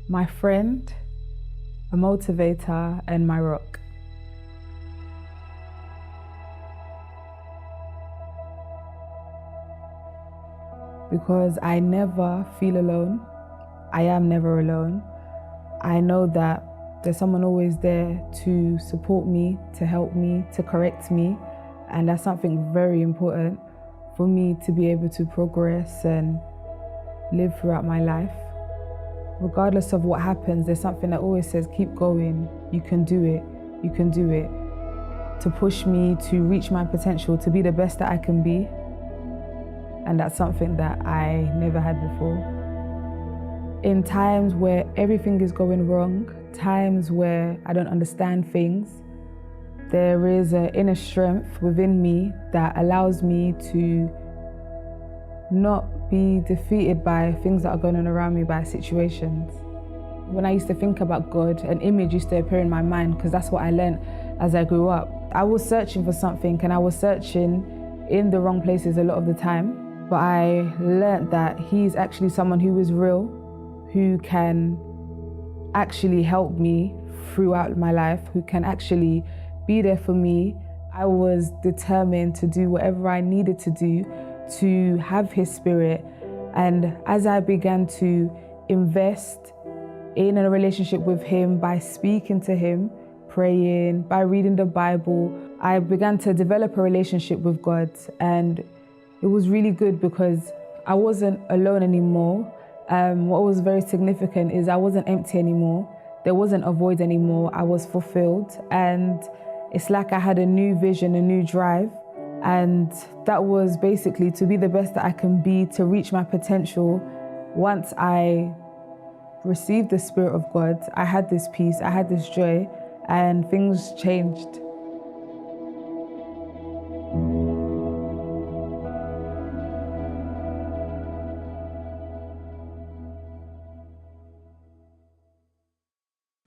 my friend, a motivator, and my rock. Because I never feel alone. I am never alone. I know that there's someone always there to support me, to help me, to correct me. And that's something very important for me to be able to progress and live throughout my life. Regardless of what happens, there's something that always says, keep going, you can do it, you can do it. To push me to reach my potential, to be the best that I can be. And that's something that I never had before. In times where everything is going wrong, times where I don't understand things, there is an inner strength within me that allows me to not be defeated by things that are going on around me, by situations. When I used to think about God, an image used to appear in my mind because that's what I learned as I grew up. I was searching for something and I was searching in the wrong places a lot of the time, but I learned that He's actually someone who is real, who can actually help me throughout my life, who can actually be there for me. I was determined to do whatever I needed to do to have His Spirit. And as I began to invest in a relationship with Him by speaking to Him, praying, by reading the Bible, I began to develop a relationship with God. And it was really good because I wasn't alone anymore. What was very significant is I wasn't empty anymore. There wasn't a void anymore. I was fulfilled. And it's like I had a new vision, a new drive. And that was basically to be the best that I can be, to reach my potential. Once I received the Spirit of God, I had this peace, I had this joy, and things changed.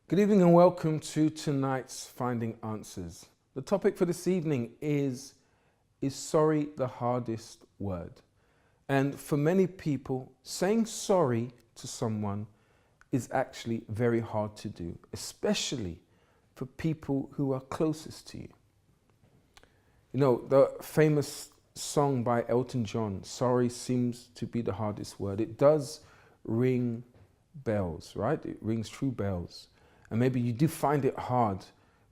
Good evening and welcome to tonight's Finding Answers. The topic for this evening is sorry the hardest word? And for many people, saying sorry to someone is actually very hard to do, especially for people who are closest to you. You know, the famous song by Elton John, sorry seems to be the hardest word. It does ring bells, right? It rings true bells. And maybe you do find it hard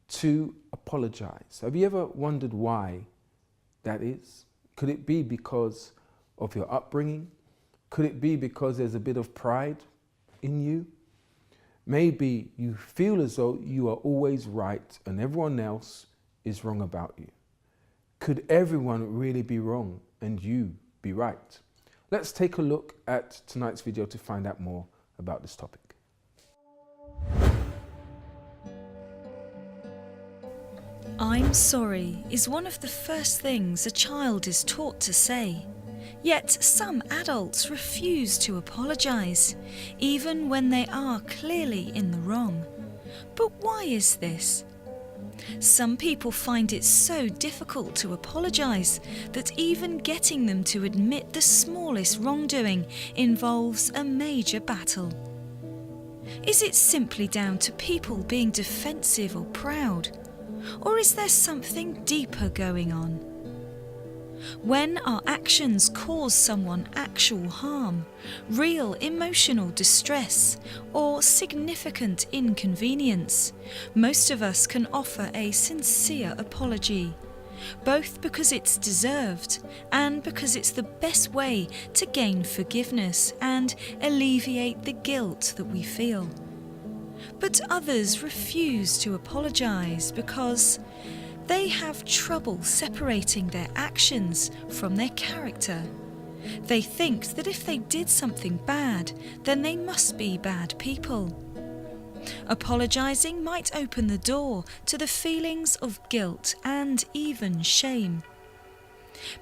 to apologize. Have you ever wondered why that is? Could it be because of your upbringing? Could it be because there's a bit of pride in you? Maybe you feel as though you are always right and everyone else is wrong about you. Could everyone really be wrong and you be right? Let's take a look at tonight's video to find out more about this topic. I'm sorry is one of the first things a child is taught to say. Yet some adults refuse to apologise, even when they are clearly in the wrong. But why is this? Some people find it so difficult to apologise that even getting them to admit the smallest wrongdoing involves a major battle. Is it simply down to people being defensive or proud? Or is there something deeper going on? When our actions cause someone actual harm, real emotional distress, or significant inconvenience, most of us can offer a sincere apology, both because it's deserved and because it's the best way to gain forgiveness and alleviate the guilt that we feel. But others refuse to apologise because they have trouble separating their actions from their character. They think that if they did something bad, then they must be bad people. Apologising might open the door to the feelings of guilt and even shame.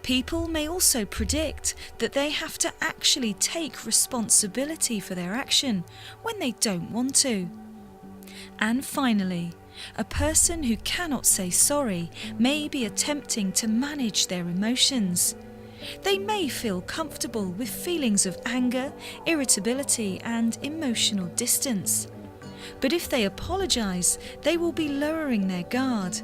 People may also predict that they have to actually take responsibility for their action when they don't want to. And finally, a person who cannot say sorry may be attempting to manage their emotions. They may feel comfortable with feelings of anger, irritability, and emotional distance. But if they apologise, they will be lowering their guard,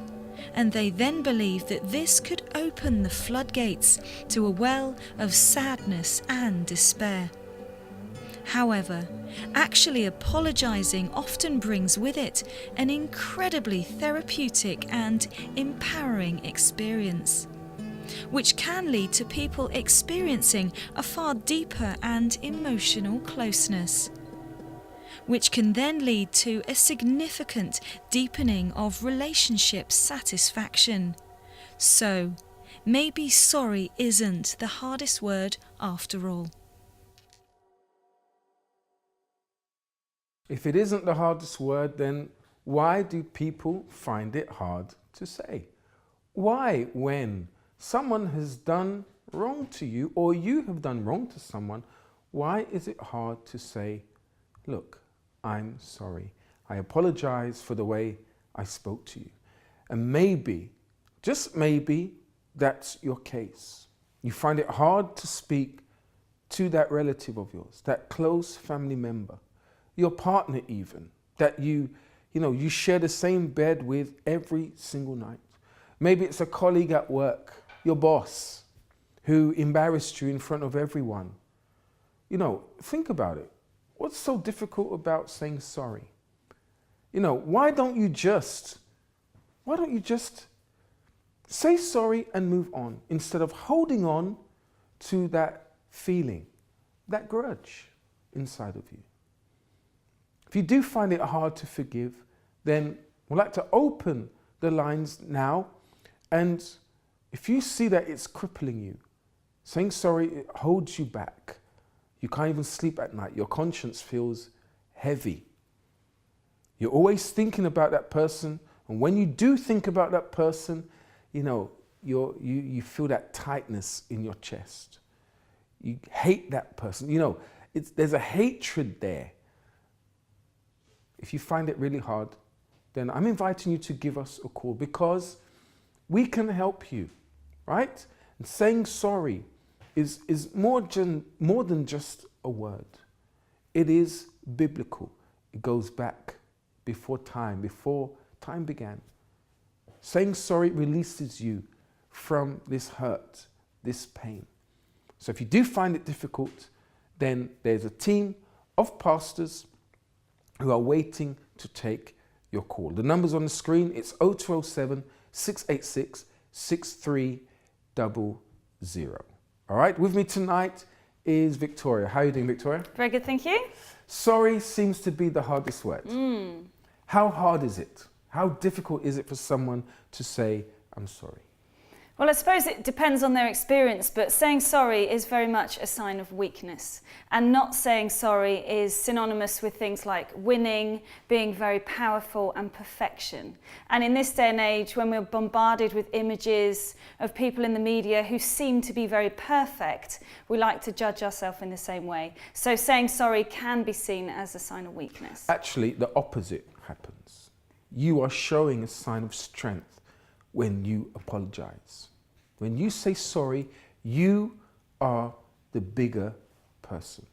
and they then believe that this could open the floodgates to a well of sadness and despair. However, actually apologising often brings with it an incredibly therapeutic and empowering experience, which can lead to people experiencing a far deeper and emotional closeness, which can then lead to a significant deepening of relationship satisfaction. So, maybe sorry isn't the hardest word after all. If it isn't the hardest word, then why do people find it hard to say? Why, when someone has done wrong to you or you have done wrong to someone, why is it hard to say, look, I'm sorry. I apologize for the way I spoke to you. And maybe, just maybe, that's your case. You find it hard to speak to that relative of yours, that close family member, your partner even, that you share the same bed with every single night. Maybe it's a colleague at work, your boss, who embarrassed you in front of everyone. Think about it. What's so difficult about saying sorry? Why don't you just say sorry and move on instead of holding on to that feeling, that grudge inside of you? If you do find it hard to forgive, then we'd like to open the lines now. And if you see that it's crippling you, saying sorry, it holds you back. You can't even sleep at night. Your conscience feels heavy. You're always thinking about that person. And when you do think about that person, you feel that tightness in your chest. You hate that person. There's a hatred there. If you find it really hard, then I'm inviting you to give us a call because we can help you, right? And saying sorry is more than just a word. It is biblical. It goes back before time began. Saying sorry releases you from this hurt, this pain. So if you do find it difficult, then there's a team of pastors who are waiting to take your call. The number's on the screen. It's 0207 686 6300. All right, with me tonight is Victoria. How are you doing, Victoria? Very good, thank you. Sorry seems to be the hardest word. How hard is it? How difficult is it for someone to say, I'm sorry? Well, I suppose it depends on their experience, but saying sorry is very much a sign of weakness. And not saying sorry is synonymous with things like winning, being very powerful, and perfection. And in this day and age, when we're bombarded with images of people in the media who seem to be very perfect, we like to judge ourselves in the same way. So saying sorry can be seen as a sign of weakness. Actually, the opposite happens. You are showing a sign of strength when you apologize. When you say sorry, you are the bigger person,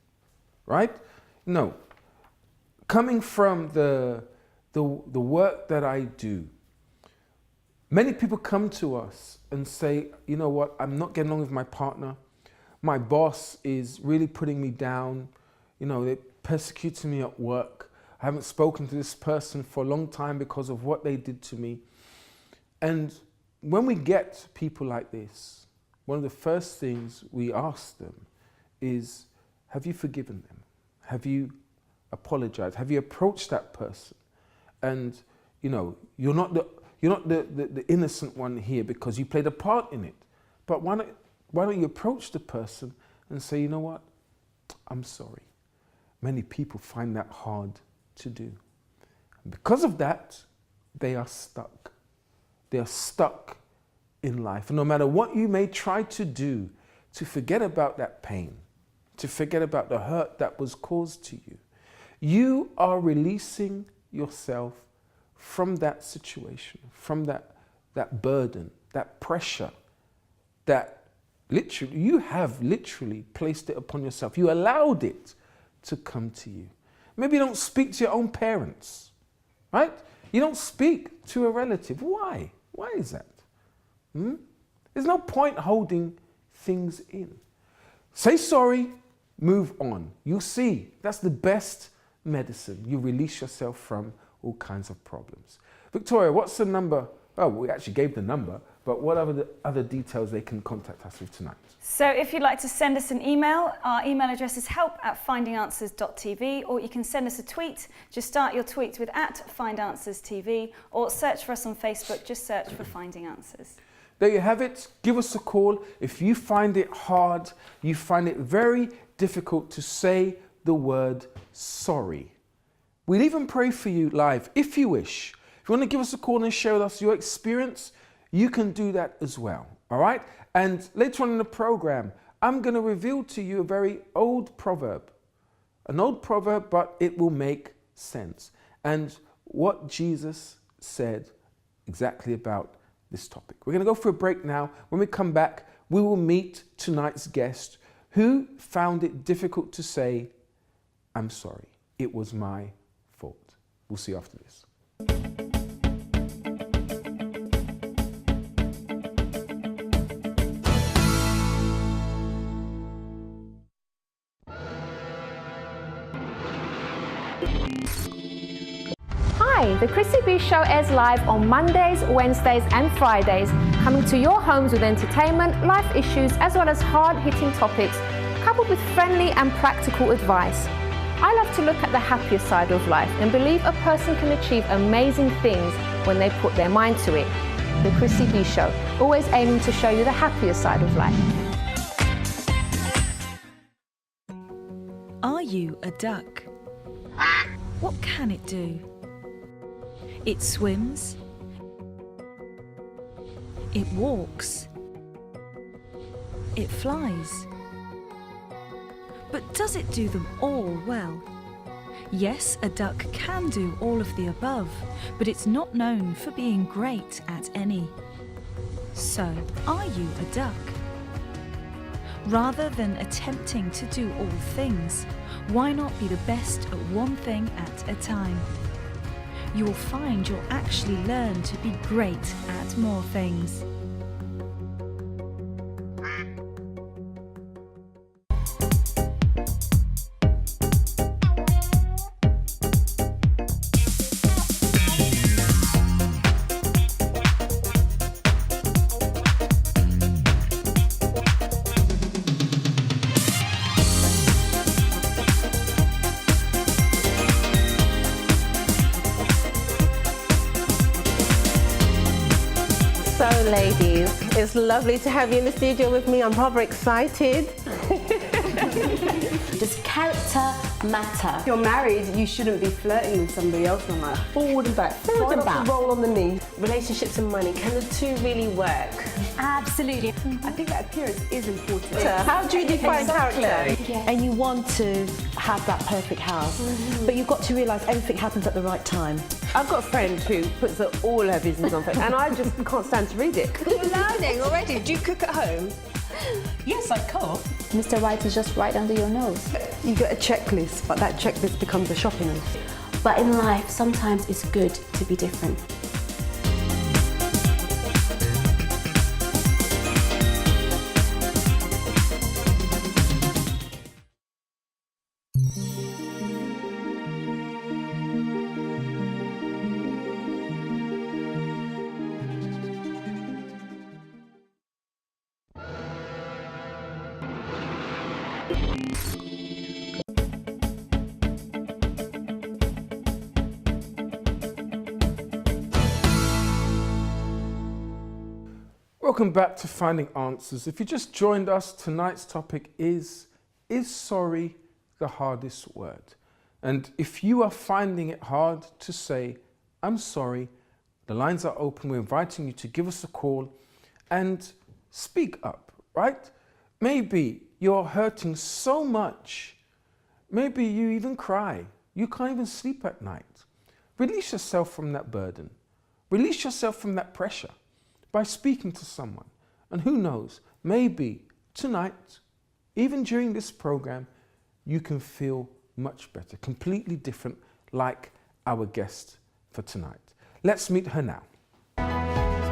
right? No, coming from the work that I do, many people come to us and say, you know what, I'm not getting along with my partner. My boss is really putting me down. They're persecuting me at work. I haven't spoken to this person for a long time because of what they did to me. And when we get people like this, one of the first things we ask them is, have you forgiven them? Have you apologized? Have you approached that person? And you're not the innocent one here because you played a part in it. But why don't you approach the person and say, you know what? I'm sorry. Many people find that hard to do. And because of that, they are stuck. They are stuck in life. And no matter what you may try to do to forget about that pain, to forget about the hurt that was caused to you, you are releasing yourself from that situation, from that burden, that pressure that Literally, you have literally placed it upon yourself. You allowed it to come to you. Maybe you don't speak to your own parents, right? You don't speak to a relative. Why? Why is that? There's no point holding things in. Say sorry, move on. You'll see, that's the best medicine. You release yourself from all kinds of problems. Victoria, what's the number? Oh, we actually gave the number, but what are the other details they can contact us with tonight? So if you'd like to send us an email, our email address is help@findandanswers.tv, or you can send us a tweet. Just start your tweet with @findanswerstv, or search for us on Facebook, just search for Finding Answers. There you have it. Give us a call. If you find it hard, you find it very difficult to say the word sorry, we'll even pray for you live if you wish. If you want to give us a call and share with us your experience, you can do that as well. All right? And later on in the program, I'm going to reveal to you a very old proverb. An old proverb, but it will make sense. And what Jesus said exactly about this topic. We're going to go for a break now. When we come back, we will meet tonight's guest who found it difficult to say, I'm sorry, it was my fault. We'll see you after this. Hi, the Chrissy B Show airs live on Mondays, Wednesdays and Fridays, coming to your homes with entertainment, life issues as well as hard-hitting topics, coupled with friendly and practical advice. I love to look at the happier side of life and believe a person can achieve amazing things when they put their mind to it. The Chrissy B Show, always aiming to show you the happier side of life. Are you a duck? What can it do? It swims, it walks, it flies. But does it do them all well? Yes, a duck can do all of the above, but it's not known for being great at any. So, are you a duck? Rather than attempting to do all things, why not be the best at one thing at a time? You will find you'll actually learn to be great at more things. Ladies, it's lovely to have you in the studio with me. I'm proper excited. Does character matter? If you're married, you shouldn't be flirting with somebody else on that. Forward and back, Forward and back. roll on the knee. Relationships and money, can the two really work? Absolutely. I think that appearance is important. How do you define character? Yes. And you want to have that perfect house, but you've got to realise everything happens at the right time. I've got a friend who puts all her business on Facebook, and I just can't stand to read it. You're learning already. Do you cook at home? Yes, I cook. Mr. Right is just right under your nose. You get a checklist, but that checklist becomes a shopping list. But in life, sometimes it's good to be different. Welcome back to Finding Answers. If you just joined us, tonight's topic is sorry the hardest word? And if you are finding it hard to say, I'm sorry, the lines are open. We're inviting you to give us a call and speak up, right? Maybe you're hurting so much. Maybe you even cry. You can't even sleep at night. Release yourself from that burden. Release yourself from that pressure by speaking to someone. And who knows, maybe tonight, even during this program, you can feel much better, completely different, like our guest for tonight. Let's meet her now.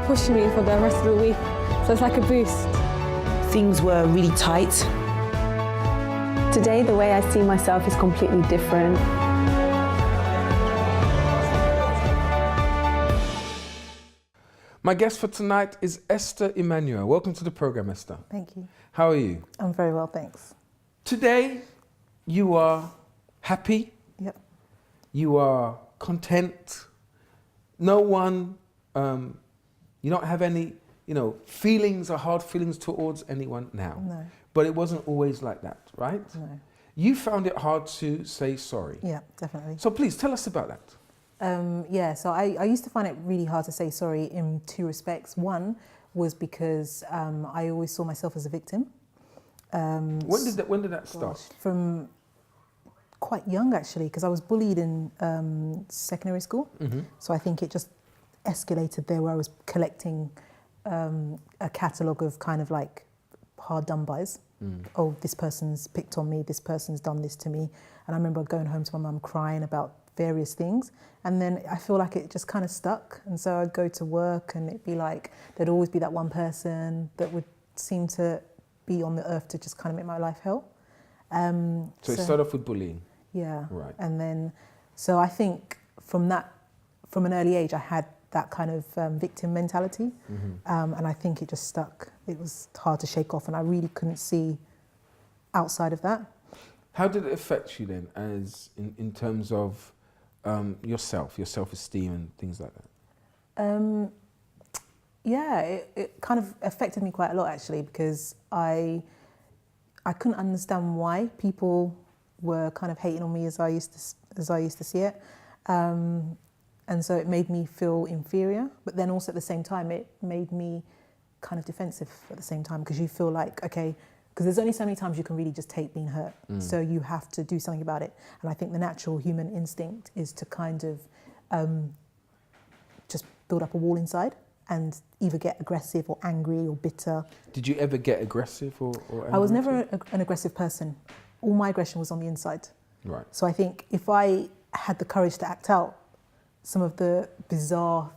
Pushing me for the rest of the week, so it's like a boost. Things were really tight. Today, the way I see myself is completely different. My guest for tonight is Esther Emmanuel. Welcome to the program, Esther. Thank you. How are you? I'm very well, thanks. Today, you are happy. Yep. You are content. No one, you don't have any, feelings or hard feelings towards anyone now. No. But it wasn't always like that, right? No. You found it hard to say sorry. Yeah, definitely. So please tell us about that. So I used to find it really hard to say sorry in two respects. One was because I always saw myself as a victim. When did that start? From quite young, actually, because I was bullied in secondary school. Mm-hmm. So I think it just escalated there, where I was collecting a catalogue of kind of like hard done-bys. Oh, this person's picked on me, this person's done this to me. And I remember going home to my mum crying about various things, and then I feel like it just kind of stuck. And so I'd go to work and it'd be like there'd always be that one person that would seem to be on the earth to just kind of make my life hell. So it started off with bullying. Yeah. Right. And then, so I think from an early age, I had that kind of victim mentality. Mm-hmm. And I think it just stuck. It was hard to shake off, and I really couldn't see outside of that. How did it affect you then, as in terms of your self-esteem and things like that? It kind of affected me quite a lot, actually, because I couldn't understand why people were kind of hating on me as I used to see it. And so it made me feel inferior, but then also at the same time, it made me kind of defensive at the same time, because you feel like, okay, because there's only so many times you can really just take being hurt. So you have to do something about it. And I think the natural human instinct is to kind of just build up a wall inside and either get aggressive or angry or bitter. Did you ever get aggressive or angry? I was never an aggressive person. All my aggression was on the inside. Right. So I think if I had the courage to act out some of the bizarre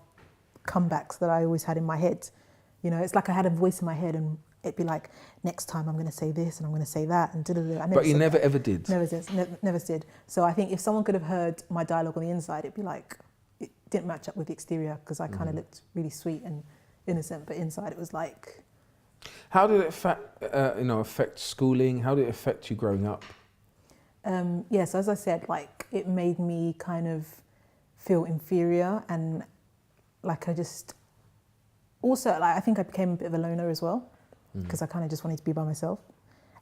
comebacks that I always had in my head, it's like I had a voice in my head, and it'd be like, next time I'm going to say this and I'm going to say that, and da-da-da. But you never ever did. Never did. So I think if someone could have heard my dialogue on the inside, it'd be like, it didn't match up with the exterior, because I kind of looked really sweet and innocent, but inside it was like. How did it affect schooling? How did it affect you growing up? So as I said, like, it made me kind of feel inferior, and like I just also, like, I think I became a bit of a loner as well, because I kind of just wanted to be by myself.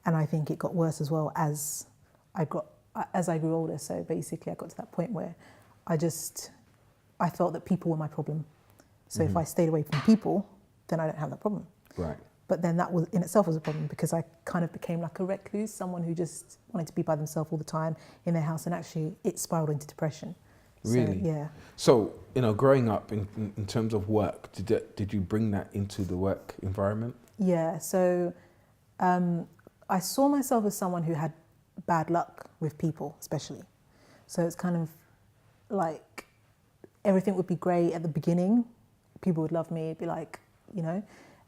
And I think it got worse as well as I grew older. So basically I got to that point where I felt that people were my problem. So if I stayed away from people, then I don't have that problem. Right. But then that was in itself was a problem, because I kind of became like a recluse, someone who just wanted to be by themselves all the time in their house, and actually it spiraled into depression. Really? So, yeah. So, growing up in terms of work, did you bring that into the work environment? Yeah, so I saw myself as someone who had bad luck with people, especially. So it's kind of like everything would be great at the beginning. People would love me, it'd be like,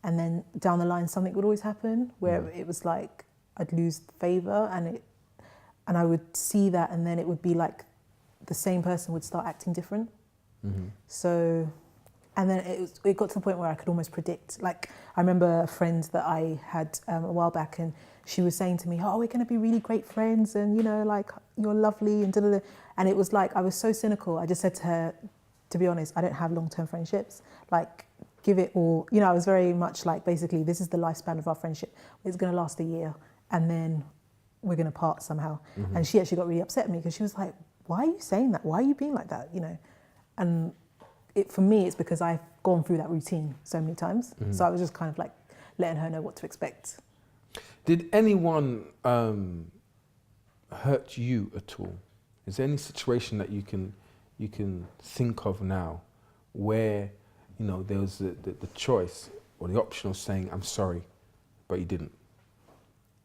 and then down the line something would always happen where it was like I'd lose favour, and I would see that, and then it would be like the same person would start acting different. So, and then it got to the point where I could almost predict. Like, I remember a friend that I had a while back, and she was saying to me, oh, we're going to be really great friends, and like, you're lovely, and da-da-da. And it was like, I was so cynical. I just said to her, to be honest, I don't have long-term friendships. Like, give it all. I was very much like, basically, this is the lifespan of our friendship. It's going to last a year, and then we're going to part somehow. And she actually got really upset at me, because she was like, why are you saying that? Why are you being like that? And for me, it's because I've gone through that routine so many times. So I was just kind of like letting her know what to expect. Did anyone hurt you at all? Is there any situation that you can think of now where there was the choice or the option of saying I'm sorry, but you didn't?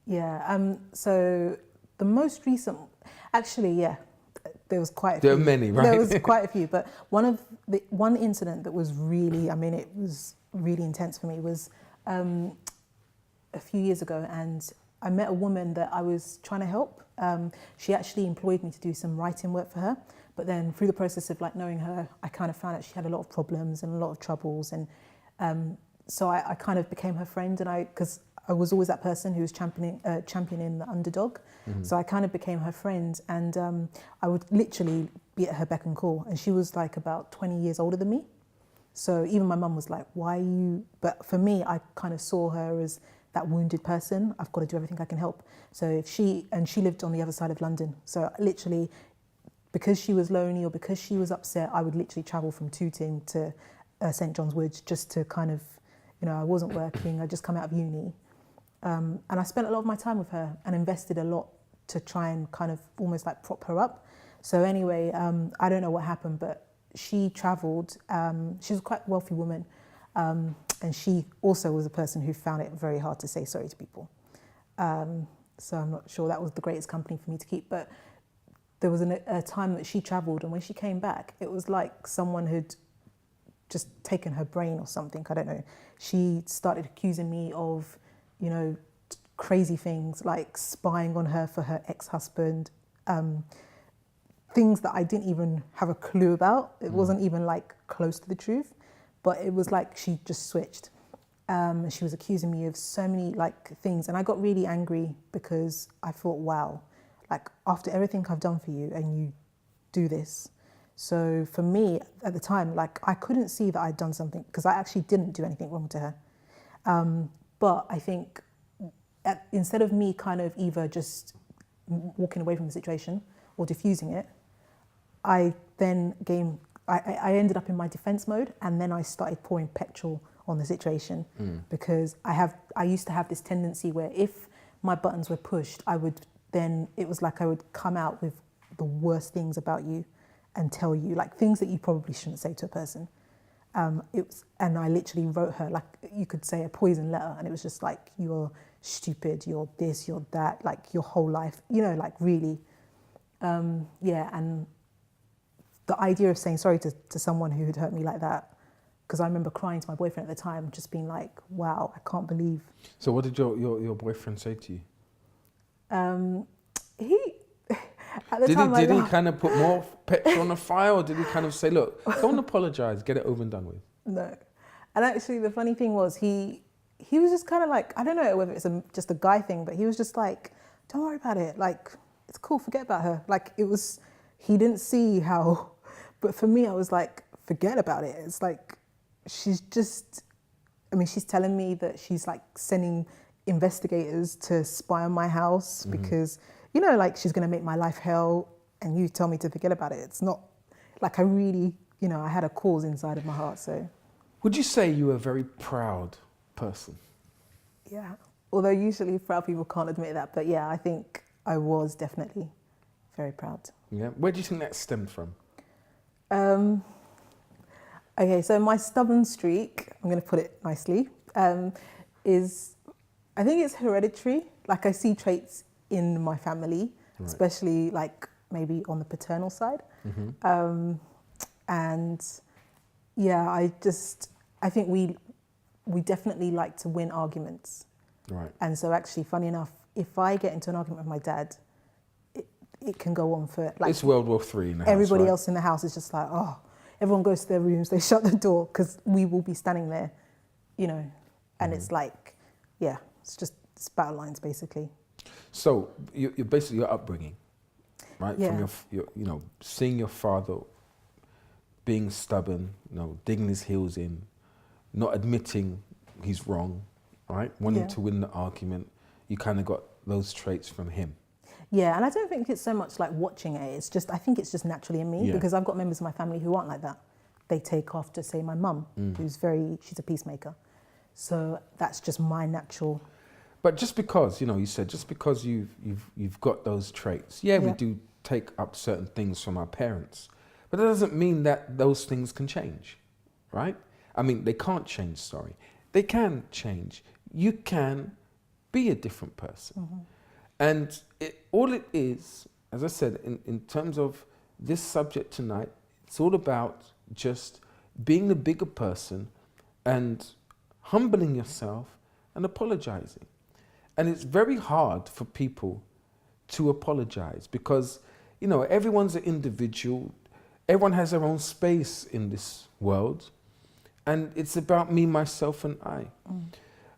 Yeah. So the most recent, actually, yeah, there was quite a few. There are many, right? There was quite a few, but one incident that was really, I mean, it was really intense for me was a few years ago, and I met a woman that I was trying to help. She actually employed me to do some writing work for her, but then through the process of like knowing her, I kind of found out she had a lot of problems and a lot of troubles, and so I kind of became her friend, and because I was always that person who was championing the underdog. Mm-hmm. So I kind of became her friend, and I would literally be at her beck and call, and she was like about 20 years older than me. So even my mum was like, why are you, but for me, I kind of saw her as that wounded person. I've got to do everything I can help. So if she lived on the other side of London. So literally, because she was lonely or because she was upset, I would literally travel from Tooting to St John's Wood just to kind of, you know, I wasn't working, I'd just come out of uni. And I spent a lot of my time with her and invested a lot to try and kind of almost like prop her up. So anyway, I don't know what happened, but she travelled. She was quite a wealthy woman. And she also was a person who found it very hard to say sorry to people. So I'm not sure that was the greatest company for me to keep. But there was a time that she travelled, and when she came back, it was like someone had just taken her brain or something. I don't know. She started accusing me of, you know, crazy things like spying on her for her ex-husband, things that I didn't even have a clue about. It wasn't even like close to the truth, but it was like she just switched. She was accusing me of so many like things, and I got really angry because I thought, wow, like after everything I've done for you and you do this. So for me at the time, like I couldn't see that I'd done something because I actually didn't do anything wrong to her. But I think instead of me kind of either just walking away from the situation or diffusing it, I ended up in my defense mode, and then I started pouring petrol on the situation because I used to have this tendency where if my buttons were pushed, it was like I would come out with the worst things about you and tell you like things that you probably shouldn't say to a person. And I literally wrote her, like you could say, a poison letter, and it was just like, you're stupid, you're this, you're that, like your whole life, you know, like really, and the idea of saying sorry to someone who had hurt me like that, because I remember crying to my boyfriend at the time, just being like, wow, I can't believe. So what did your boyfriend say to you? At the time, did he kind of put more petrol on the fire, or did he kind of say, look, don't apologise, get it over and done with? No. And actually the funny thing was he was just kind of like, I don't know whether it's just a guy thing, but he was just like, don't worry about it. Like, it's cool, forget about her. Like he didn't see how, but for me, I was like, forget about it. It's like, she's telling me that she's like sending investigators to spy on my house because, you know, like she's going to make my life hell, and you tell me to forget about it. It's not like I really, you know, I had a cause inside of my heart, so. Would you say you were a very proud person? Yeah, although usually proud people can't admit that, but yeah, I think I was definitely very proud. Yeah, where do you think that stemmed from? Okay, so my stubborn streak, I'm going to put it nicely, is, I think it's hereditary. Like I see traits in my family, right, especially like maybe on the paternal side. And yeah, I think we definitely like to win arguments. Right. And so actually, funny enough, if I get into an argument with my dad, it can go on for like... It's World War III in the house, everybody right? else in the house is just like, oh, everyone goes to their rooms, they shut the door, because we will be standing there, you know, and it's like, yeah, it's battle lines basically. So you're basically your upbringing, right? Yeah. From your, you know, seeing your father being stubborn, you know, digging his heels in, not admitting he's wrong, right? Wanting to win the argument. You kind of got those traits from him. Yeah, and I don't think it's so much like watching it. It's just, I think it's just naturally in me because I've got members of my family who aren't like that. They take after, say, my mum, who's she's a peacemaker. So that's just my natural. But just because, you know, you said just because you've got those traits, we do take up certain things from our parents, but that doesn't mean that those things can change, right? I mean, they can't change, sorry. They can change. You can be a different person. And all it is, as I said, in terms of this subject tonight, it's all about just being the bigger person and humbling yourself and apologizing. And it's very hard for people to apologize because, you know, everyone's an individual. Everyone has their own space in this world. And it's about me, myself, and I.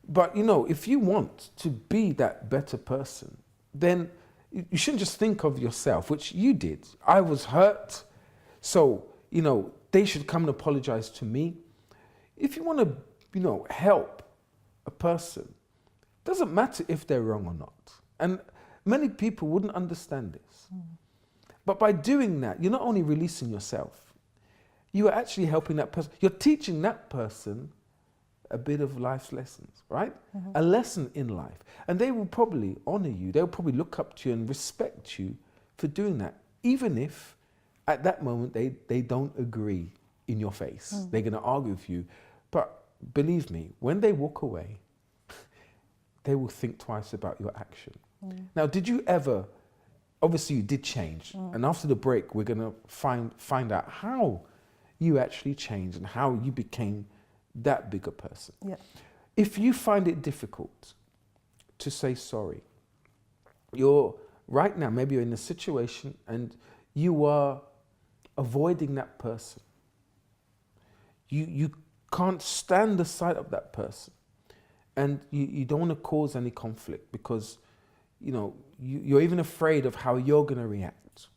But, you know, if you want to be that better person, then you shouldn't just think of yourself, which you did. I was hurt, so, you know, they should come and apologize to me. If you want to, you know, help a person, doesn't matter if they're wrong or not. And many people wouldn't understand this. But by doing that, you're not only releasing yourself, you are actually helping that person. You're teaching that person a bit of life's lessons, right? A lesson in life. And they will probably honor you. They'll probably look up to you and respect you for doing that, even if at that moment they don't agree in your face. They're going to argue with you. But believe me, when they walk away, they will think twice about your action. Now, did you ever, obviously you did change, and after the break we're going to find out how you actually changed and how you became that bigger person. If you find it difficult to say sorry, you're right now, maybe you're in a situation and you are avoiding that person. You can't stand the sight of that person, and you don't want to cause any conflict because, you know, you're even afraid of how you're going to react.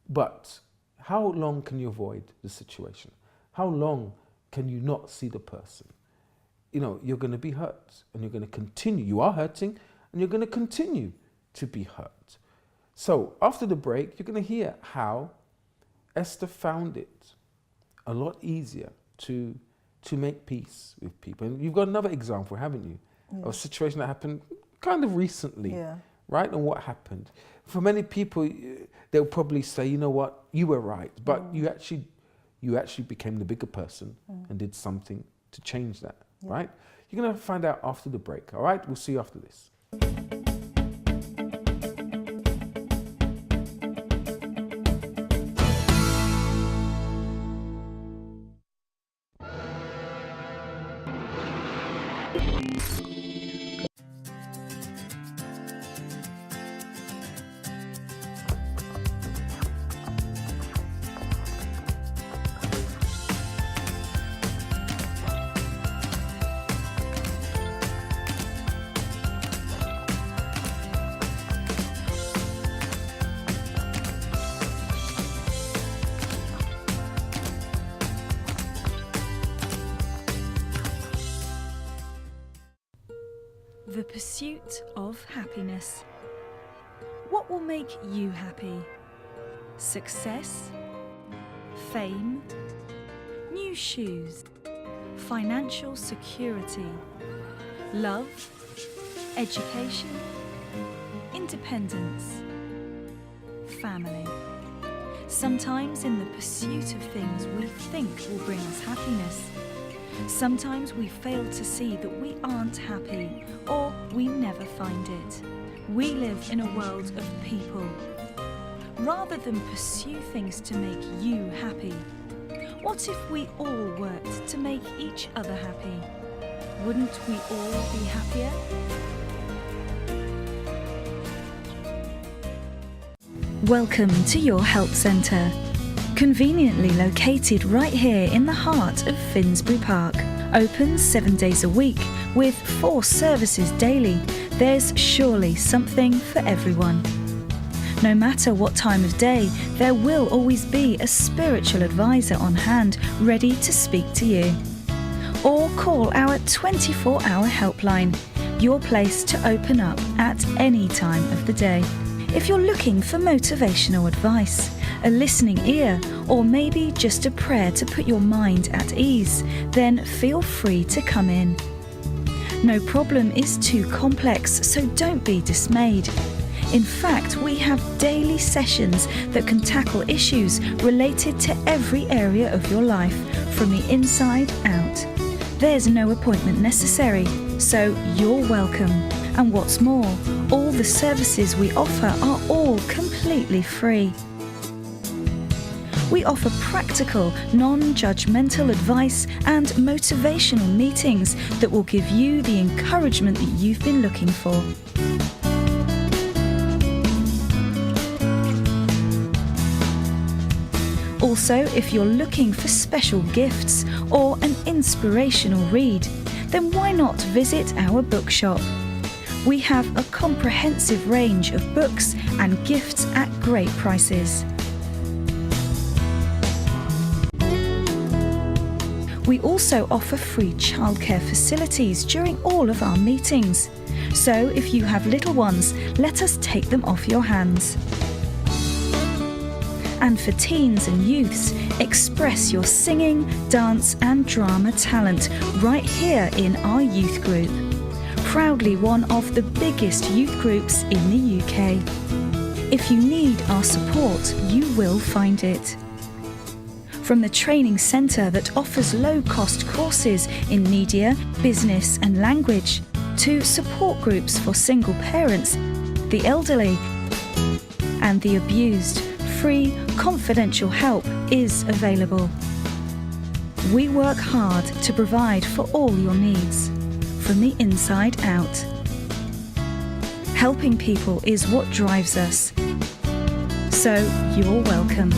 But how long can you avoid the situation? How long can you not see the person? You know, you're going to be hurt and you're going to continue. You are hurting and you're going to continue to be hurt. So after the break, you're going to hear how Esther found it a lot easier to make peace with people. And you've got another example, haven't you? Of a situation that happened kind of recently, right? And what happened. For many people, they'll probably say, you know what, you were right, but you actually became the bigger person and did something to change that, right? You're going to find out after the break, all right? We'll see you after this. The pursuit of happiness. What will make you happy? Success? Fame? New shoes? Financial security? Love? Education? Independence? Family? Sometimes in the pursuit of things we think will bring us happiness, sometimes we fail to see that we aren't happy, or we never find it. We live in a world of people. Rather than pursue things to make you happy, what if we all worked to make each other happy? Wouldn't we all be happier? Welcome to your help centre. Conveniently located right here in the heart of Finsbury Park. Open 7 days a week with 4 services daily. There's surely something for everyone. No matter what time of day, there will always be a spiritual advisor on hand ready to speak to you. Or call our 24-hour helpline, your place to open up at any time of the day. If you're looking for motivational advice, a listening ear, or maybe just a prayer to put your mind at ease, then feel free to come in. No problem is too complex, so don't be dismayed. In fact, we have daily sessions that can tackle issues related to every area of your life, from the inside out. There's no appointment necessary, so you're welcome. And what's more, all the services we offer are all completely free. We offer practical, non-judgmental advice and motivational meetings that will give you the encouragement that you've been looking for. Also, if you're looking for special gifts or an inspirational read, then why not visit our bookshop? We have a comprehensive range of books and gifts at great prices. We also offer free childcare facilities during all of our meetings. So if you have little ones, let us take them off your hands. And for teens and youths, express your singing, dance and drama talent right here in our youth group. Proudly one of the biggest youth groups in the UK. If you need our support, you will find it. From the training centre that offers low-cost courses in media, business and language, to support groups for single parents, the elderly and the abused, free, confidential help is available. We work hard to provide for all your needs, from the inside out. Helping people is what drives us. So you're welcome.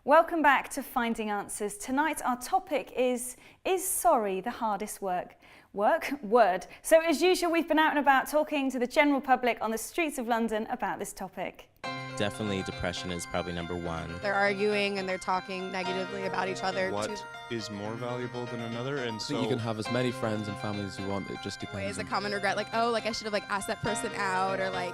Welcome back to Finding Answers. Tonight our topic is sorry the hardest word? So as usual, we've been out and about talking to the general public on the streets of London about this topic. Definitely depression is probably number one. They're arguing and they're talking negatively about each other. What is more valuable than another? And so you can have as many friends and family as you want. It just depends. Is a common regret, like, oh, like I should have like asked that person out, or like.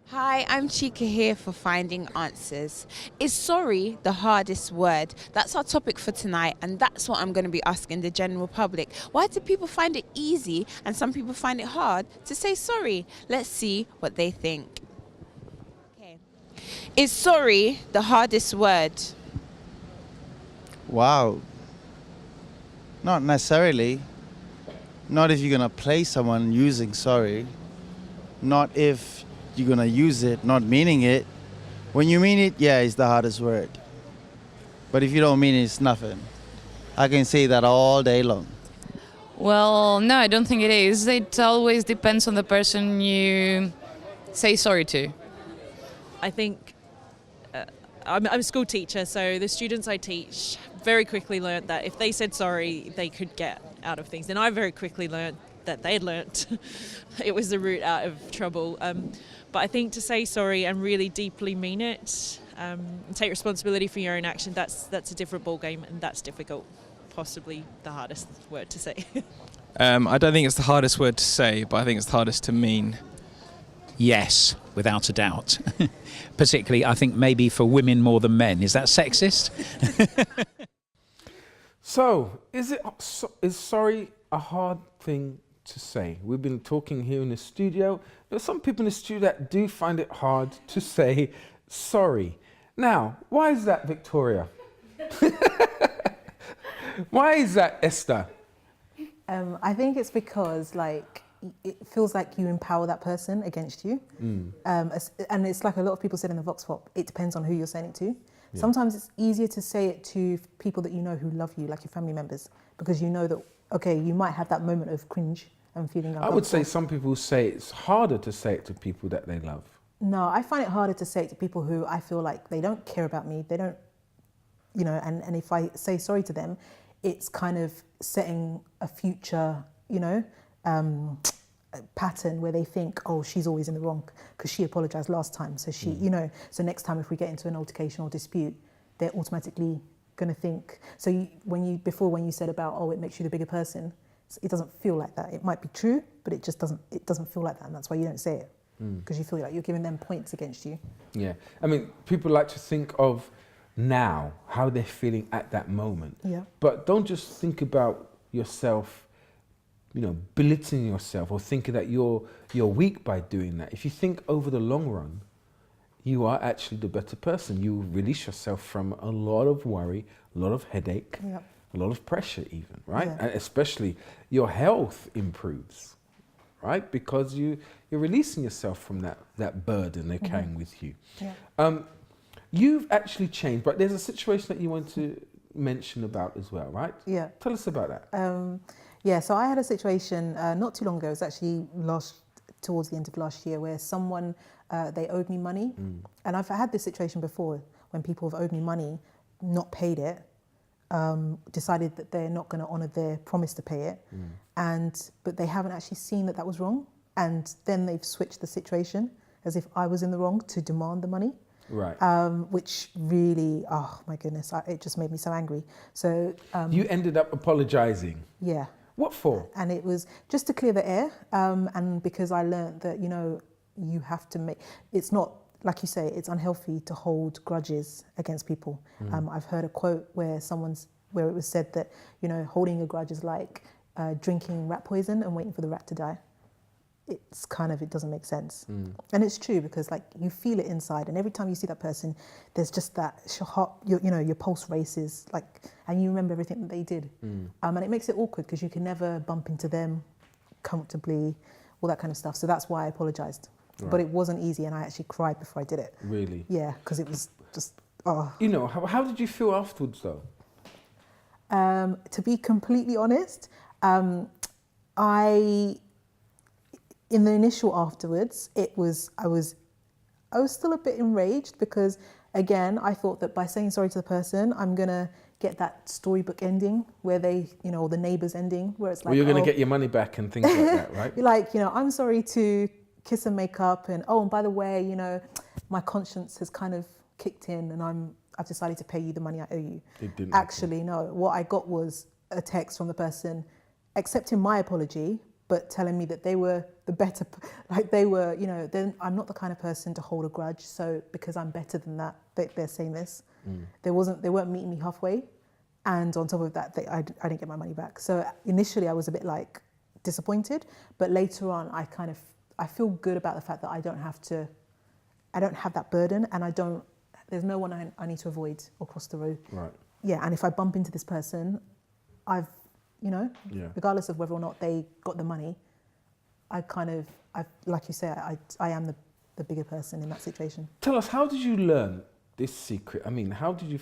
Hi, I'm Chika here for Finding Answers. Is sorry the hardest word? That's our topic for tonight, and that's what I'm going to be asking the general public. Why do people find it easy and some people find it hard to say sorry? Let's see what they think. Okay. Is sorry the hardest word? Wow. Not necessarily. Not if you're going to play someone using sorry. Not if you're gonna use it, not meaning it. When you mean it, yeah, it's the hardest word. But if you don't mean it, it's nothing. I can say that all day long. Well, no, I don't think it is. It always depends on the person you say sorry to. I think I'm a school teacher, so the students I teach very quickly learnt that if they said sorry, they could get out of things. And I very quickly learnt that they'd learnt it was the route out of trouble. But I think to say sorry and really deeply mean it, and take responsibility for your own action, that's a different ballgame, and that's difficult, possibly the hardest word to say. I don't think it's the hardest word to say, but I think it's the hardest to mean. Yes, without a doubt. Particularly, I think maybe for women more than men. Is that sexist? So, is sorry a hard thing to say? We've been talking here in the studio. There are some people in the studio that do find it hard to say sorry. Now, why is that, Victoria? Why is that, Esther? I think it's because it feels like you empower that person against you. And it's like a lot of people said in the Vox Pop, it depends on who you're saying it to. Yeah. Sometimes it's easier to say it to people that you know who love you, like your family members, because you know that, okay, you might have that moment of cringe and feeling uncomfortable. I would say some people say it's harder to say it to people that they love. No, I find it harder to say it to people who I feel like they don't care about me, they don't you know, and if I say sorry to them, it's kind of setting a future, you know, pattern where they think, oh, she's always in the wrong because she apologized last time. So she, you know, so next time if we get into an altercation or dispute, they're automatically going to think. So when you said about, oh, it makes you the bigger person, it doesn't feel like that. It might be true, but it just doesn't feel like that. And that's why you don't say it, because you feel like you're giving them points against you. Yeah. I mean, people like to think of now, how they're feeling at that moment. Yeah. But don't just think about yourself, you know, belittling yourself or thinking that you're weak by doing that. If you think over the long run, you are actually the better person. You release yourself from a lot of worry, a lot of headache, a lot of pressure even, right? Yeah. And especially your health improves, right? Because you're releasing yourself from that burden they're carrying with you. Yeah. You've actually changed, but there's a situation that you want to mention about as well, right? Yeah. Tell us about that. Yeah, so I had a situation not too long ago, it was actually towards the end of last year, where someone, they owed me money. And I've had this situation before when people have owed me money, not paid it, decided that they're not going to honour their promise to pay it, but they haven't actually seen that was wrong. And then they've switched the situation as if I was in the wrong to demand the money. Right. Which really, oh my goodness, it just made me so angry. So you ended up apologising. Yeah. What for? And it was just to clear the air, and because I learned that, you know, you have to it's not, like you say, it's unhealthy to hold grudges against people. I've heard a quote where it was said that, you know, holding a grudge is like drinking rat poison and waiting for the rat to die. It's kind of, it doesn't make sense. And it's true, because like you feel it inside, and every time you see that person, there's just that heart, you know, your pulse races, like, and you remember everything that they did. And it makes it awkward because you can never bump into them comfortably, all that kind of stuff. So that's why I apologized. But it wasn't easy, and I actually cried before I did it. Really? Yeah, because it was just, oh. You know, how did you feel afterwards though? To be completely honest, in the initial afterwards, I was still a bit enraged, because again, I thought that by saying sorry to the person, I'm gonna get that storybook ending where they, you know, the neighbours ending, where it's like, well, you're gonna get your money back and things like that, right? You're like, you know, I'm sorry to kiss and make up, and oh, and by the way, you know, my conscience has kind of kicked in, and I've decided to pay you the money I owe you. It didn't actually, no. What I got was a text from the person accepting my apology, but telling me that they were the better, like they were, you know, then I'm not the kind of person to hold a grudge. So because I'm better than that, they're saying this. They weren't meeting me halfway. And on top of that, I didn't get my money back. So initially I was a bit like disappointed, but later on I feel good about the fact that I don't have that burden, and there's no one I need to avoid or cross the road. Right. Yeah, and if I bump into this person, you know, regardless of whether or not they got the money, like you say, I am the bigger person in that situation. Tell us, how did you learn this secret? I mean, how did you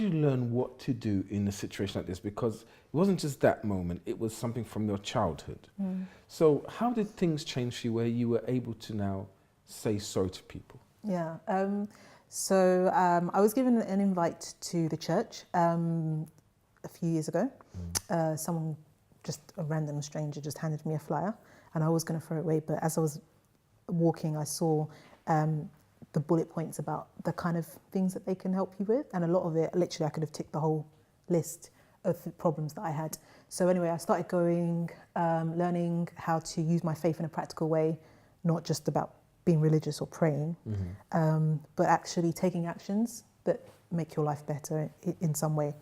learn what to do in a situation like this? Because it wasn't just that moment, it was something from your childhood. So how did things change for you where you were able to now say sorry to people? Yeah, so I was given an invite to the church a few years ago. Someone, just a random stranger, just handed me a flyer, and I was going to throw it away, but as I was walking, I saw the bullet points about the kind of things that they can help you with, and a lot of it, literally I could have ticked the whole list of the problems that I had. So anyway, I started going, learning how to use my faith in a practical way, not just about being religious or praying, but actually taking actions that make your life better in some way.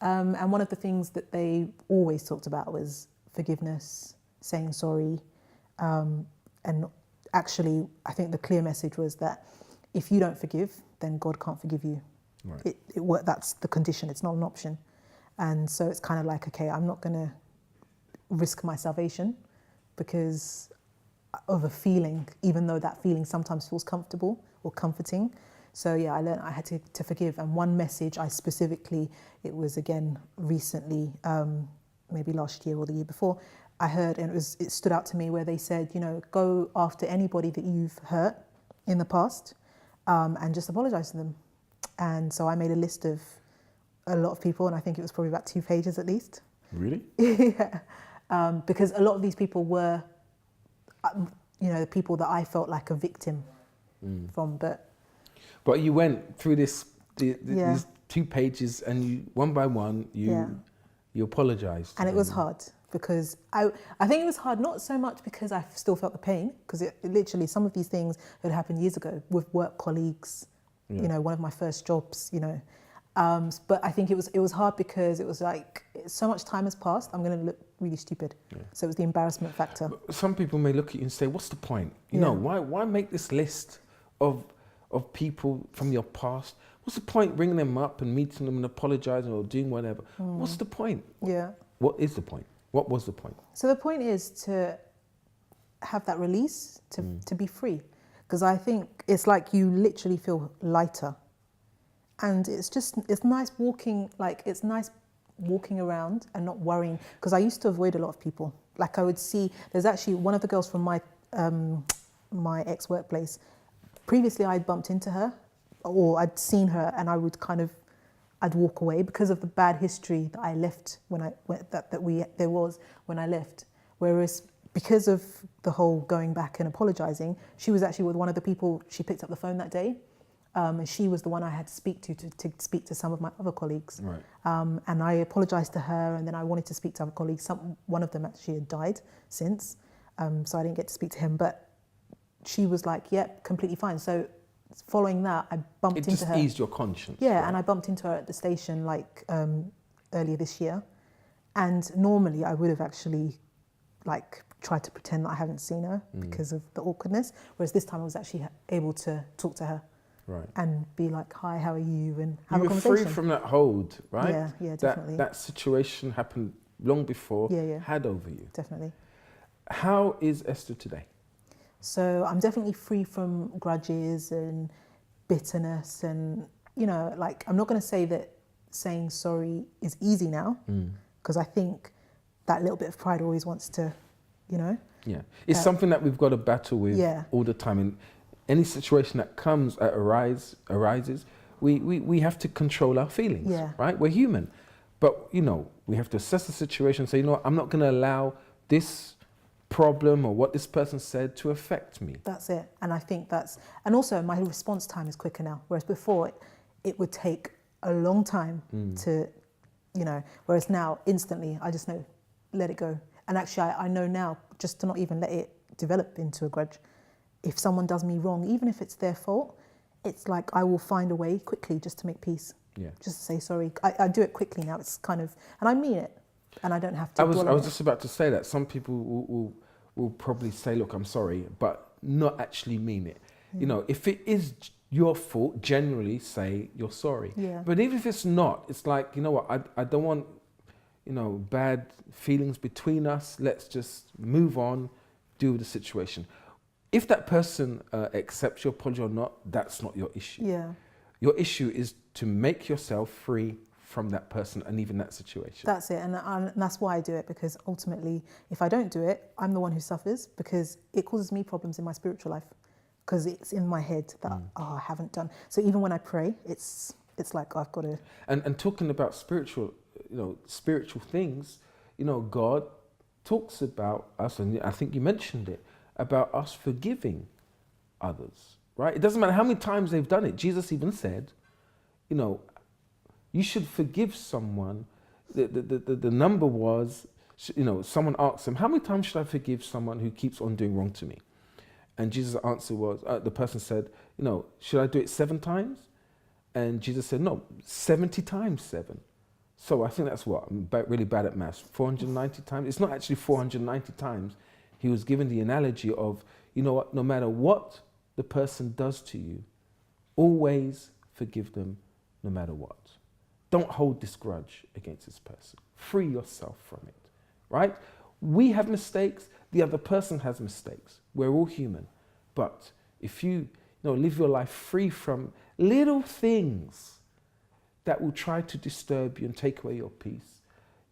And one of the things that they always talked about was forgiveness, saying sorry, and actually I think the clear message was that if you don't forgive, then God can't forgive you. Right. That's the condition, it's not an option. And so it's kind of like, okay, I'm not going to risk my salvation because of a feeling, even though that feeling sometimes feels comfortable or comforting. So yeah, I learned I had to forgive. And one message it was again recently, maybe last year or the year before, I heard, and it stood out to me, where they said, you know, go after anybody that you've hurt in the past, and just apologize to them. And so I made a list of a lot of people, and I think it was probably about 2 pages at least. Really? Yeah. Because a lot of these people were, the people that I felt like a victim from, But you went through these 2 pages, and you, one by one, you apologised. And it was hard, because I think it was hard not so much because I still felt the pain, because it literally, some of these things had happened years ago with work colleagues, one of my first jobs, but I think it was hard because it was like, so much time has passed, I'm going to look really stupid. So it was the embarrassment factor. But some people may look at you and say, what's the point? You know, why make this list of people from your past? What's the point bringing them up and meeting them and apologising or doing whatever? What's the point? Yeah. What is the point? What was the point? So the point is to have that release, to be free. Because I think it's like you literally feel lighter. And it's nice walking around and not worrying. Because I used to avoid a lot of people. Like I would see, there's actually one of the girls from my ex-workplace. Previously I'd bumped into her, or I'd seen her, and I would I'd walk away because of the bad history that I left when I left. Whereas because of the whole going back and apologising, she was actually with one of the people, she picked up the phone that day. And she was the one I had to speak to speak to some of my other colleagues. Right. And I apologised to her, and then I wanted to speak to other colleagues. One of them actually had died since, so I didn't get to speak to him. But she was like, yep, completely fine. So following that, I bumped into her. It just eased your conscience. Yeah, right? And I bumped into her at the station earlier this year. And normally I would have actually tried to pretend that I haven't seen her because of the awkwardness. Whereas this time I was actually able to talk to her. Right. And be like, hi, how are you? And have a conversation. You were free from that hold, right? Yeah, definitely. That situation happened long before, had over you. Definitely. How is Esther today? So I'm definitely free from grudges and bitterness, and I'm not going to say that saying sorry is easy now, because I think that little bit of pride always wants to, Yeah, it's something that we've got to battle with all the time. And any situation that arises, we have to control our feelings, right? We're human. But, we have to assess the situation and say, I'm not going to allow this problem or what this person said to affect me. That's it. And I think and also my response time is quicker now, whereas before it would take a long time to, whereas now instantly I just know, let it go. And actually I know now just to not even let it develop into a grudge. If someone does me wrong, even if it's their fault, it's like I will find a way quickly just to make peace. Yeah. Just to say sorry. I do it quickly now. It's and I mean it, and I don't have to. I was just about to say that some people will probably say, "Look, I'm sorry," but not actually mean it. Yeah. If it is your fault, generally say you're sorry. Yeah. But even if it's not, it's like, what? I don't want, bad feelings between us. Let's just move on, deal with the situation. If that person accepts your apology or not, that's not your issue. Yeah. Your issue is to make yourself free from that person and even that situation. That's it, and that's why I do it, because ultimately, if I don't do it, I'm the one who suffers, because it causes me problems in my spiritual life, because it's in my head that I haven't done. So even when I pray, it's like I've got to. And talking about spiritual things, God talks about us, and I think you mentioned it, about us forgiving others, right? It doesn't matter how many times they've done it. Jesus even said, you should forgive someone. The number was, someone asked him, how many times should I forgive someone who keeps on doing wrong to me? And Jesus' answer was, the person said, should I do it 7 times? And Jesus said, no, 70 times 7. So I think that's what, I'm really bad at maths, 490 times? It's not actually 490 times. He was given the analogy of, no matter what the person does to you, always forgive them no matter what. Don't hold this grudge against this person. Free yourself from it, right? We have mistakes, the other person has mistakes. We're all human. But if you live your life free from little things that will try to disturb you and take away your peace,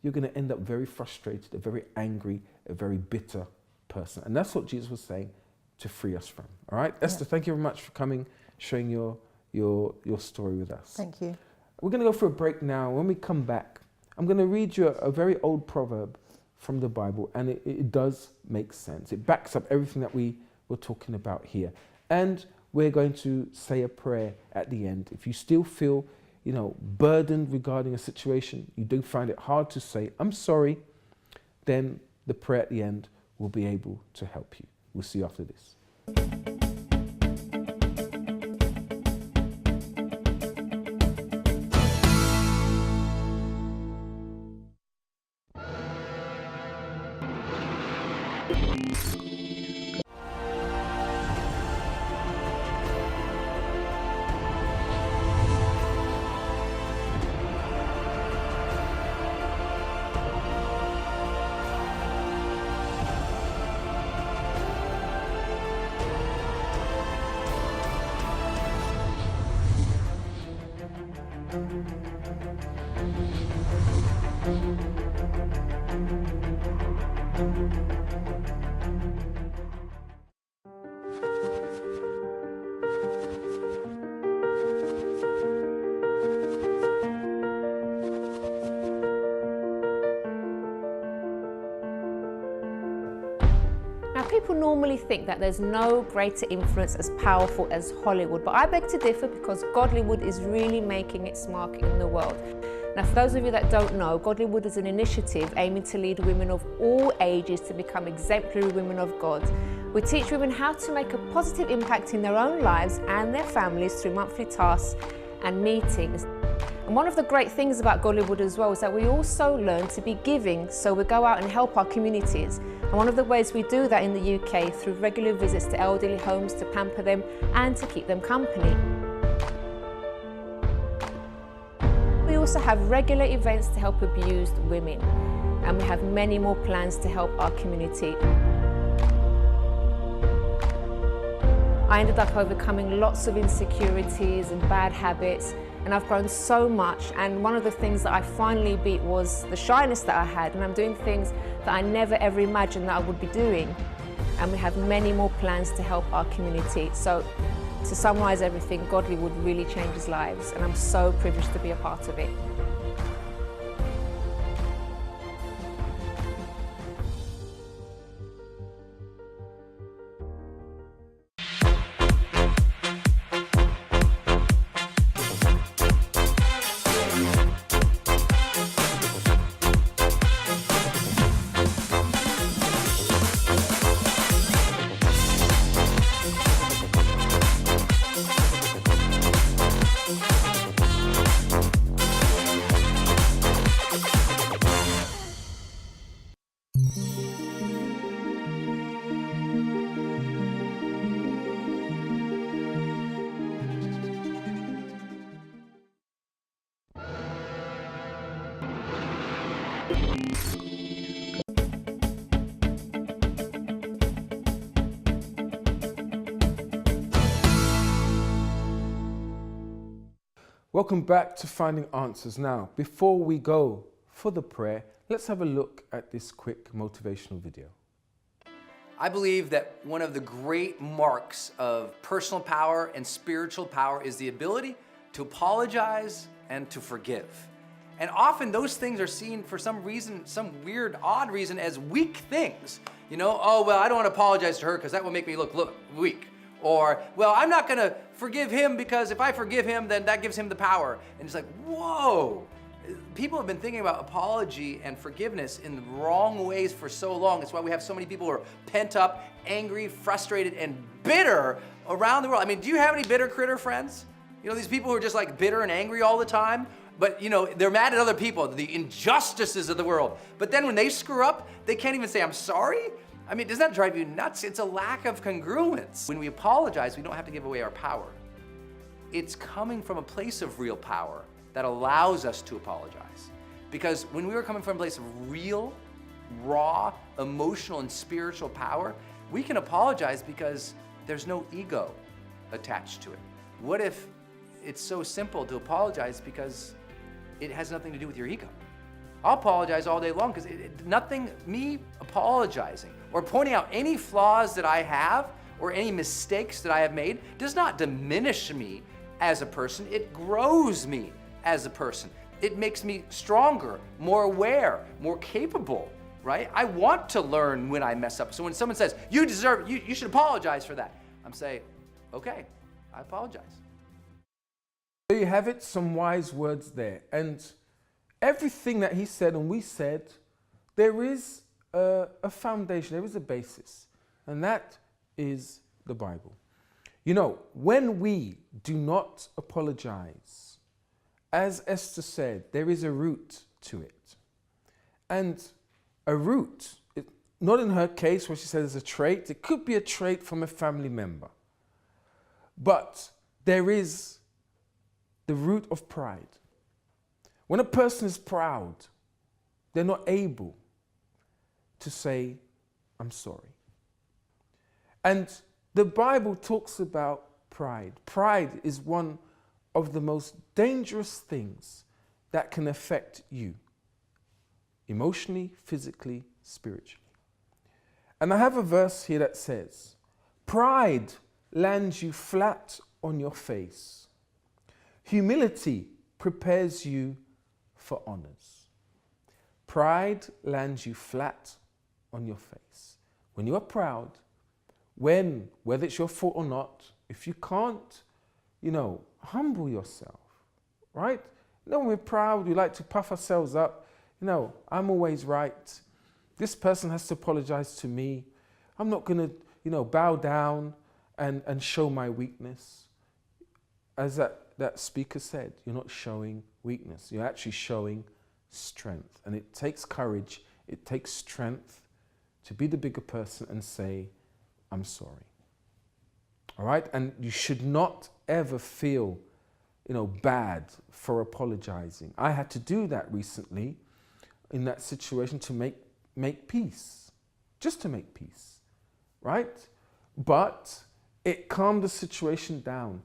you're going to end up very frustrated, a very angry, a very bitter person. And that's what Jesus was saying to free us from. All right, Esther, thank you very much for coming, sharing your story with us. Thank you. We're going to go for a break now. When we come back, I'm going to read you a very old proverb from the Bible, and it does make sense. It backs up everything that we were talking about here. And we're going to say a prayer at the end. If you still feel, burdened regarding a situation, you do find it hard to say, I'm sorry, then the prayer at the end will be able to help you. We'll see you after this. Now, people normally think that there's no greater influence as powerful as Hollywood, but I beg to differ because Godlywood is really making its mark in the world. Now, for those of you that don't know, Godlywood is an initiative aiming to lead women of all ages to become exemplary women of God. We teach women how to make a positive impact in their own lives and their families through monthly tasks and meetings. And one of the great things about Godlywood as well is that we also learn to be giving, so we go out and help our communities. And one of the ways we do that in the UK through regular visits to elderly homes to pamper them and to keep them company. We also have regular events to help abused women, and we have many more plans to help our community. I ended up overcoming lots of insecurities and bad habits, and I've grown so much, and one of the things that I finally beat was the shyness that I had, and I'm doing things that I never ever imagined that I would be doing. And we have many more plans to help our community. So to summarise everything, Godlywood really changes lives, and I'm so privileged to be a part of it. Welcome back to Finding Answers. Now, before we go for the prayer, let's have a look at this quick motivational video. I believe that one of the great marks of personal power and spiritual power is the ability to apologize and to forgive. And often those things are seen for some reason, some weird, odd reason, as weak things. Oh, well, I don't want to apologize to her because that will make me look weak. Or, well, I'm not going to forgive him because if I forgive him, then that gives him the power. And it's like, whoa. People have been thinking about apology and forgiveness in the wrong ways for so long. It's why we have so many people who are pent up, angry, frustrated, and bitter around the world. I mean, do you have any bitter critter friends? These people who are just like bitter and angry all the time, but they're mad at other people, the injustices of the world. But then when they screw up, they can't even say, I'm sorry? I mean, doesn't that drive you nuts? It's a lack of congruence. When we apologize, we don't have to give away our power. It's coming from a place of real power that allows us to apologize. Because when we were coming from a place of real, raw, emotional, and spiritual power, we can apologize because there's no ego attached to it. What if it's so simple to apologize because it has nothing to do with your ego? I'll apologize all day long because me apologizing or pointing out any flaws that I have or any mistakes that I have made does not diminish me as a person. It grows me as a person. It makes me stronger, more aware, more capable, right? I want to learn when I mess up. So when someone says, you should apologize for that, I'm saying, okay, I apologize. There you have it, some wise words there. And everything that he said and we said, there is a foundation, there is a basis, and that is the Bible. You know, when we do not apologize, as Esther said, there is a root to it. And a root, not in her case where she says it's a trait, it could be a trait from a family member. But there is the root of pride. When a person is proud, they're not able to say, I'm sorry. And the Bible talks about pride. Pride is one of the most dangerous things that can affect you, emotionally, physically, spiritually. And I have a verse here that says, pride lands you flat on your face. Humility prepares you for honors. Pride lands you flat on your face. When you are proud, whether it's your fault or not, if you can't, humble yourself, right? When we're proud, we like to puff ourselves up. I'm always right. This person has to apologize to me. I'm not going to, bow down and show my weakness. As that speaker said, you're not showing weakness. You're actually showing strength. And it takes courage. It takes strength to be the bigger person and say, I'm sorry. All right? And you should not ever feel, bad for apologizing. I had to do that recently in that situation to make peace. Just to make peace. Right? But it calmed the situation down.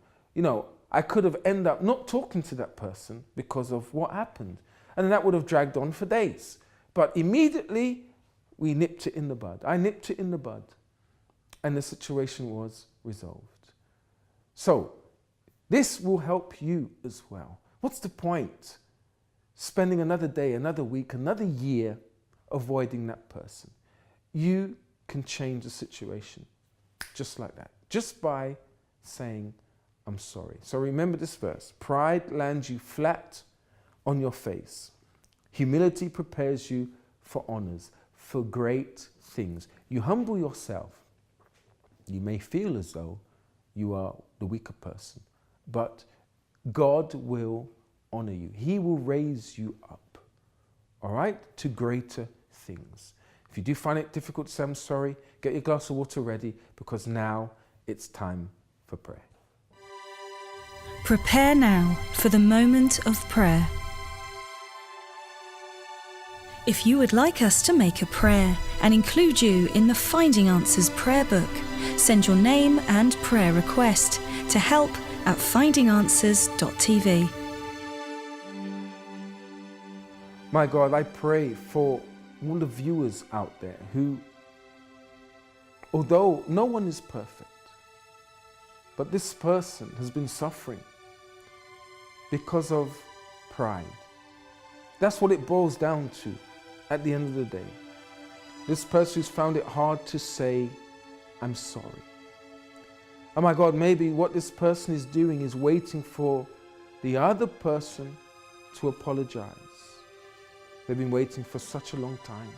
I could have ended up not talking to that person because of what happened. And that would have dragged on for days. But immediately, we nipped it in the bud. I nipped it in the bud. And the situation was resolved. So, this will help you as well. What's the point? Spending another day, another week, another year avoiding that person. You can change the situation just like that. Just by saying, I'm sorry. So remember this verse. Pride lands you flat on your face. Humility prepares you for honors, for great things. You humble yourself. You may feel as though you are the weaker person, but God will honor you. He will raise you up, all right, to greater things. If you do find it difficult to say I'm sorry, get your glass of water ready, because now it's time for prayer. Prepare now for the moment of prayer. If you would like us to make a prayer and include you in the Finding Answers prayer book, send your name and prayer request to help@findinganswers.tv. My God, I pray for all the viewers out there who, although no one is perfect, but this person has been suffering because of pride. That's what it boils down to at the end of the day. This person who's found it hard to say, I'm sorry. Oh my God, maybe what this person is doing is waiting for the other person to apologize. They've been waiting for such a long time,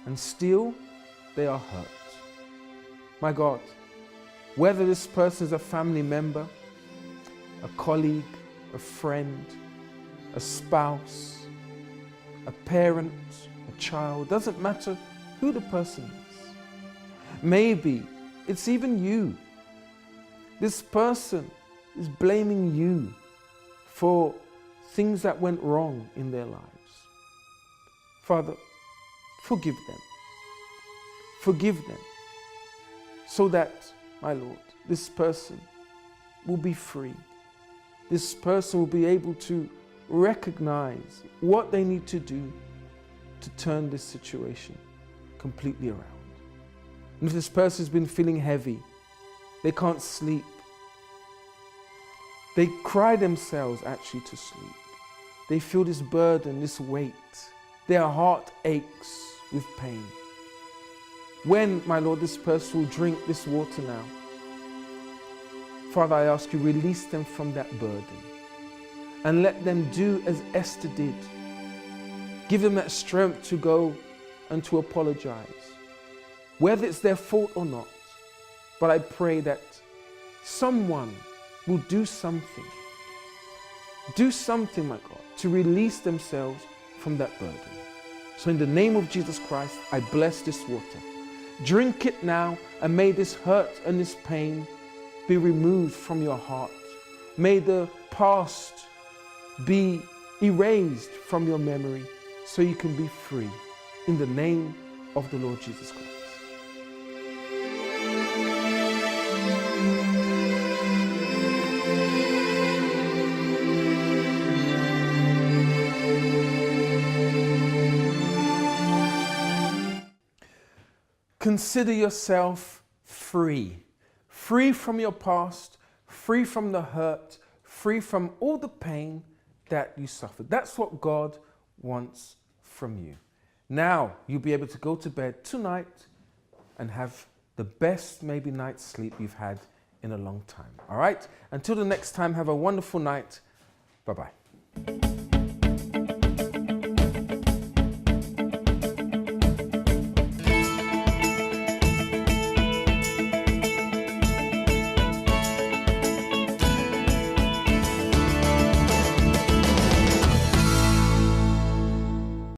and still they are hurt. My God, whether this person is a family member, a colleague, a friend, a spouse, a parent, a child, doesn't matter who the person is. Maybe it's even you. This person is blaming you for things that went wrong in their lives. Father, forgive them. Forgive them, so that, my Lord, this person will be free. This person will be able to recognize what they need to do to turn this situation completely around. And if this person has been feeling heavy, they can't sleep, They cry themselves actually to sleep. They feel this burden, this weight. Their heart aches with pain. When, my Lord, this person will drink this water now, Father, I ask you, release them from that burden and let them do as Esther did. Give them that strength to go and to apologize, whether it's their fault or not. But I pray that someone will do something, my God, to release themselves from that burden. So in the name of Jesus Christ, I bless this water. Drink it now, and may this hurt and this pain be removed from your heart. May the past be erased from your memory so you can be free. In the name of the Lord Jesus Christ. Consider yourself free. Free from your past, free from the hurt, free from all the pain that you suffered. That's what God wants from you. Now you'll be able to go to bed tonight and have the best maybe night's sleep you've had in a long time. All right? Until the next time, have a wonderful night. Bye-bye.